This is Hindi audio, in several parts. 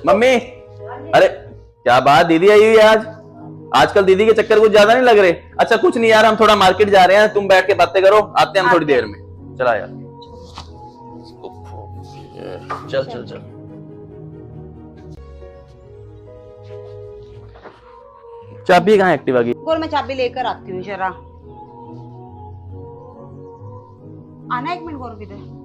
मम्मी, अरे क्या बात, दीदी आई हुई है आज? आजकल दीदी के चक्कर कुछ ज्यादा नहीं लग रहे? अच्छा कुछ नहीं यार, हम थोड़ा मार्केट जा रहे हैं, तुम बैठ के बातें करो, आते हैं हम थोड़ी देर में। चला यार, चल चल चल। चाबी कहाँ है एक्टिवा की? बोल, मैं चाबी लेकर आती हूँ जरा। आना एक मिनट, गौरव इधर।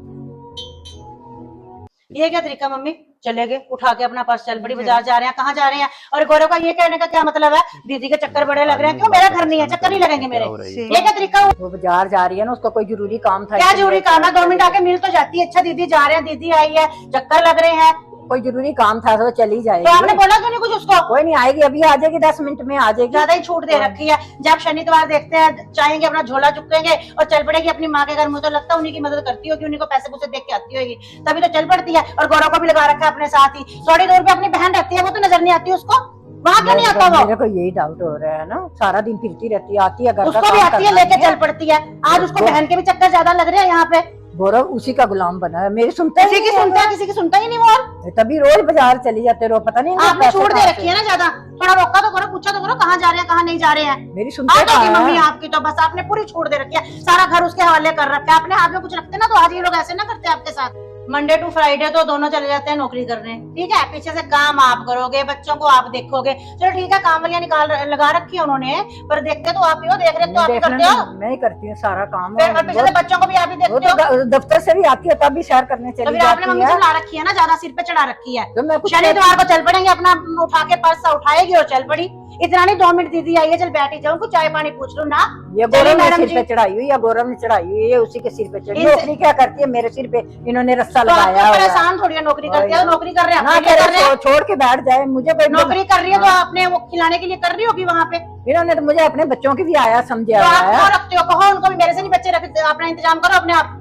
ये क्या तरीका मम्मी, चले गए उठा के अपना पर्स, चल बड़ी बाजार जा रहे हैं, कहाँ जा रहे हैं? और गौरव का ये कहने का क्या मतलब है? दीदी के चक्कर बड़े लग रहे हैं, क्यों? मेरा घर नहीं है, चक्कर नहीं लगेंगे मेरे। ये क्या तरीका हुआ? वो बाजार जा रही है ना, उसका कोई जरूरी काम था। क्या जरूरी काम है? 2 मिनट आके मिल तो जाती है। अच्छा दीदी जा रहे हैं, दीदी आई है, चक्कर लग रहे हैं, कोई जरूरी काम था तो चली जाएगी। तो आपने बोला क्यों नहीं कुछ उसको? कोई नहीं आएगी, अभी आ जाएगी, 10 मिनट में आ जाएगी। ज्यादा ही छूट दे रखी है। जब शनिवार देखते हैं, चाहेंगे अपना झोला चुकेंगे और चल पड़ेगी अपनी माँ के घर। मुझे तो लगता है उन्हीं की मदद करती होगी, उन्हीं को पैसे पूसे देख के आती होगी, तभी तो चल पड़ती है। और गौरव को भी लगा रखा है अपने साथ ही। थोड़ी दूर पे अपनी बहन रहती है, वो तो नजर नहीं आती उसको, वहाँ क्यों नहीं आता वो? मेरे को यही डाउट हो रहा है ना, सारा दिन फिरती रहती है, आती है घर का उसको भी आती है, लेके चल पड़ती है। आज उसको बहन के भी चक्कर ज्यादा लग रहे हैं यहाँ पे। गौरव उसी का गुलाम बना है, मेरी सुनता किसी की सुनता है, किसी की सुनता ही नहीं वो। और तभी रोज बाजार चली जाते रहो, पता नहीं आपने छूट दे रखी है ना ज्यादा। थोड़ा रोका तो करो, पूछा तो करो कहाँ जा रहे हैं, कहाँ नहीं जा रहे हैं। मेरी सुनते आगे की मम्मी आपकी तो बस आपने पूरी छूट दे रखी है, सारा घर उसके हवाले कर रखा है। अपने हाथ में कुछ रखते ना तो आज ये लोग ऐसे ना करते आपके साथ। मंडे टू फ्राइडे तो दोनों चले जाते हैं नौकरी करने, ठीक है? पीछे से काम आप करोगे, बच्चों को आप देखोगे, चलो ठीक है, काम वालियां लगा रखी है उन्होंने, पर देखते तो आप ही हो, देख रेख तो आप ही करते हो। मैं ही करती हूँ सारा काम, फिर और पीछे से बच्चों को भी आप ही देखते हो। दफ्तर से भी आती है तब भी शेयर करने चली जाती है। आपने मम्मी से ला रखी है ना, ज्यादा सिर पे चढ़ा रखी है। तो मैं कुछ शनिवार को चल पड़ेंगे, अपना उठा के पर्स उठाएगी और चल पड़ी। इतना नहीं 2 मिनट दीदी आई है, चल बैठी जाऊँ, कुछ चाय पानी पूछ लूं ना। ये गौरव ने सिर पे चढ़ाई हुई, या गौरव ने चढ़ाई हुई है, उसी के सिर पे चढ़ी। नौकरी क्या करती है मेरे सिर पे, इन्होंने रस्सा लगाया। परेशान थोड़ी है, नौकरी करती है, नौकरी कर रहे हैं, छोड़ के बैठ जाए, मुझे कोई नौकरी कर रही है तो आपने वो खिलाने के लिए कर रही होगी वहाँ पे। इन्होंने तो मुझे अपने बच्चों की भी आया समझा तो आप क्यों रखते हो? कहो उनको भी मेरे से नहीं बच्चे रखते, अपना इंतजाम करो अपने आप।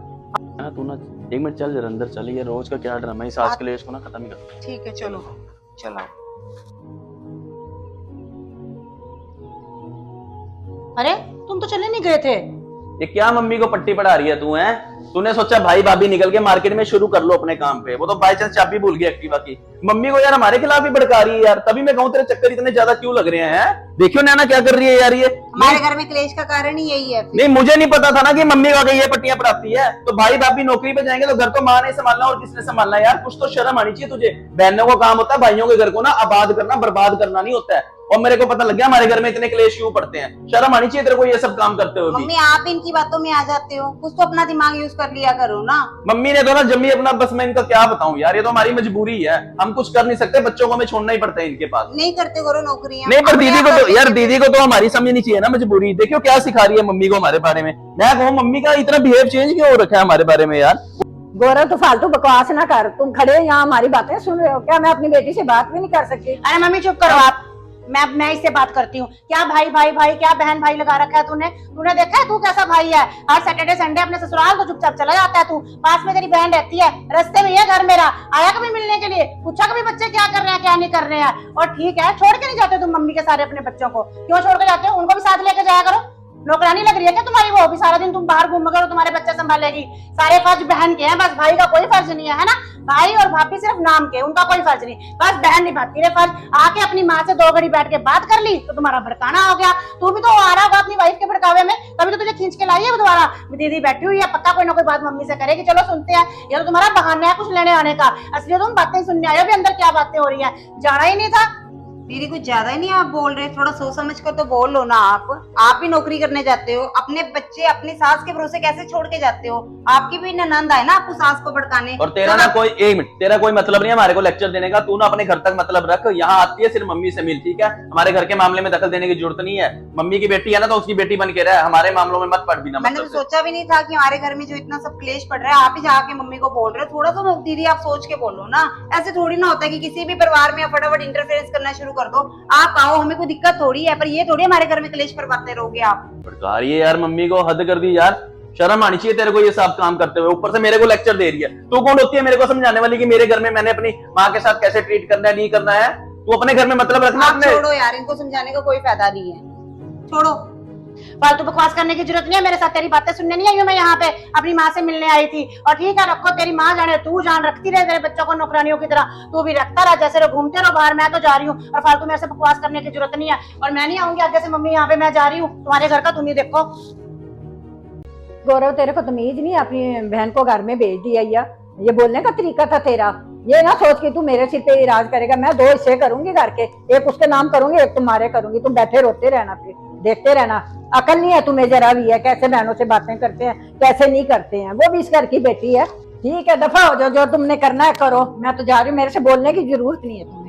तू ना 1 मिनट चल जरा अंदर, चल, ये रोज का क्या ड्रामा है, इस आज के लिए इसको ना खत्म ही कर। ठीक है चलो चलो। अरे तुम तो चले नहीं गए थे? ये क्या मम्मी को पट्टी पढ़ा रही है तू? है तूने सोचा भाई भाभी निकल के मार्केट में शुरू कर लो अपने काम पे, वो तो बाई चांस चाबी भूल गई एक्टिवा की। मम्मी को यार हमारे खिलाफ ही भड़का रही है यार, तभी मैं कहूँ तेरे चक्कर इतने ज्यादा क्यों लग रहे हैं? देखियो नैना क्या कर रही है यार, ये हमारे घर में क्लेश का कारण ही यही है। नहीं, मुझे नहीं पता था ना कि मम्मी वाकई ये पट्टियां पढ़ाती है। तो भाई भाभी नौकरी पे जाएंगे तो घर तो माँ ने संभालना और किसने संभालना यार? कुछ तो शर्म आनी चाहिए तुझे। बहनों को काम होता है भाइयों के घर को ना आबाद करना, बर्बाद करना नहीं होता है। और मेरे को पता लग गया हमारे घर में इतने क्लेश क्यों पड़ते हैं। शर्म आनी चाहिए तेरे को ये सब काम करते हुए। मम्मी आप इनकी बातों में आ जाते हो, कुछ तो अपना दिमाग यूज कर लिया करो ना। मम्मी ने तो ना जमी अपना, बस मैं इनका क्या बताऊं यार, ये तो हमारी मजबूरी है, हम कुछ कर नहीं सकते, बच्चों को हमें छोड़ना ही पड़ता है इनके पास। नहीं करते करो नौकरियां। नहीं पर दीदी को तो यार, दीदी को तो हमारी समझनी चाहिए ना मजबूरी। देखियो क्या सिखा रही है मम्मी को हमारे बारे में। मैं कहूँ मम्मी का इतना बिहेव चेंज क्यों हो रखा है हमारे बारे में यार? गौरव तो फालतू बकवास ना कर, तुम खड़े यहाँ हमारी बातें सुन रहे हो क्या? मैं अपनी बेटी से बात भी नहीं कर सकती? अरे मम्मी चुप करो आप, मैं इससे बात करती हूँ। क्या भाई भाई भाई, क्या बहन भाई लगा रखा है तूने? तूने देखा है तू कैसा भाई है? हर सैटरडे संडे अपने ससुराल को चुपचाप चला जाता है तू। पास में तेरी बहन रहती है, रास्ते में ये घर मेरा, आया कभी मिलने के लिए? पूछा कभी बच्चे क्या कर रहे हैं क्या नहीं कर रहे हैं? और ठीक है, छोड़ के नहीं जाते तुम मम्मी के सारे अपने बच्चों को? क्यों छोड़ के जाते हो? उनको भी साथ लेके जाया करो। नौकरानी लग रही है क्या तुम्हारी? वो भी सारा दिन तुम बाहर घूम करो, तुम्हारे बच्चे संभालेगी। सारे फर्ज बहन के हैं, बस भाई का कोई फर्ज नहीं है ना? भाई और भाभी सिर्फ नाम के, उनका कोई फर्ज नहीं, बस बहन निभाती है फर्ज। आके अपनी माँ से 2 घड़ी बैठ के बात कर ली तो तुम्हारा भड़काना हो गया। तू भी तो आ रहा होगा अपनी वाइफ के भड़कावे में, तभी तो तुझे खींच के लाई है दोबारा। दीदी बैठी हुई है, पक्का कोई ना कोई बात मम्मी से करेगी, चलो सुनते हैं। ये तो तुम्हारा बहाना है कुछ लेने आने का, असली तुम बातें सुनने आए हो भी अंदर क्या बातें हो रही है। जाना ही नहीं था। दीदी कुछ ज्यादा ही नहीं आप बोल रहे, थोड़ा सोच समझ कर तो बोल लो ना। आप भी नौकरी करने जाते हो, अपने बच्चे अपनी सास के भरोसे कैसे छोड़ के जाते हो? आपकी भी ननंद है ना आपको सास को भड़काने। और तेरा ना कोई, 1 मिनट, तेरा कोई मतलब नहीं है हमारे को लेक्चर देने का। तू ना अपने घर तक मतलब रख, यहाँ आती है सिर्फ मम्मी से मिल, ठीक है? हमारे घर के मामले में दखल देने की जरूरत नहीं है। मम्मी की बेटी है ना तो उसकी बेटी बन के रहा, हमारे मामलों में मत पड़ भी ना। मैंने तो सोचा भी नहीं था कि हमारे घर में जो इतना सब क्लेश पड़ रहा है, आप ही जाके मम्मी को बोल रहे हो। थोड़ा तो दीदी आप सोच के बोलो ना, ऐसे थोड़ी ना होता है कि किसी भी परिवार में फटाफट इंटरफेरेंस करना शुरू कर दो। आप आओ, हमें कोई दिक्कत थोड़ी है, पर ये थोड़ी हमारे घर में क्लेश करवाते रहोगे आप। भड़का रही है यार मम्मी को, हद कर दी यार। शर्म आनी चाहिए तेरे को ये सब काम करते हुए, ऊपर से मेरे को लेक्चर दे रही है। तू कौन होती है मेरे को समझाने वाली कि मेरे घर में मैंने अपनी माँ के साथ कैसे ट्रीट करना है, नहीं करना है? तू अपने घर में मतलब रखना। आप छोड़ो यार, इनको समझाने का कोई फायदा नहीं है, छोड़ो। फालतू बकवास करने की जरूरत नहीं है मेरे साथ। तेरी बातें सुनने नहीं आई हूँ मैं यहाँ पे, अपनी माँ से मिलने आई थी। और ठीक है, रखो, तेरी माँ जाने, तू जान रखती रहे तेरे बच्चों को नौकरानियों की तरह, तू भी रखता रहा, जैसे रहो घूमते रहो बाहर, मैं तो जा रही हूँ। और फालतू मेरे से बकवास करने की जरूरत नहीं है। और मैं नहीं आऊंगी आगे से मम्मी यहाँ पे, मैं जा रही हूँ तुम्हारे घर का, तुम ही देखो। गौरव तेरे को तमीज नहीं, अपनी बहन को घर में भेज दिया या ये बोलने का तरीका था तेरा। ये ना सोच कि तू मेरे सिर पे ही राज करेगा। मैं 2 हिस्से करूंगी घर के, एक उसके नाम करूंगी, एक तुम्हारे करूंगी। तुम बैठे रोते रहना, फिर देखते रहना। अकल नहीं है तुम्हें जरा भी है, कैसे बहनों से बातें करते हैं, कैसे नहीं करते हैं। वो भी इस घर की बेटी है। ठीक है, दफा हो जाओ, जो तुमने करना है करो। मैं तो जा रही हूँ, मेरे से बोलने की जरूरत नहीं है तुम्हें।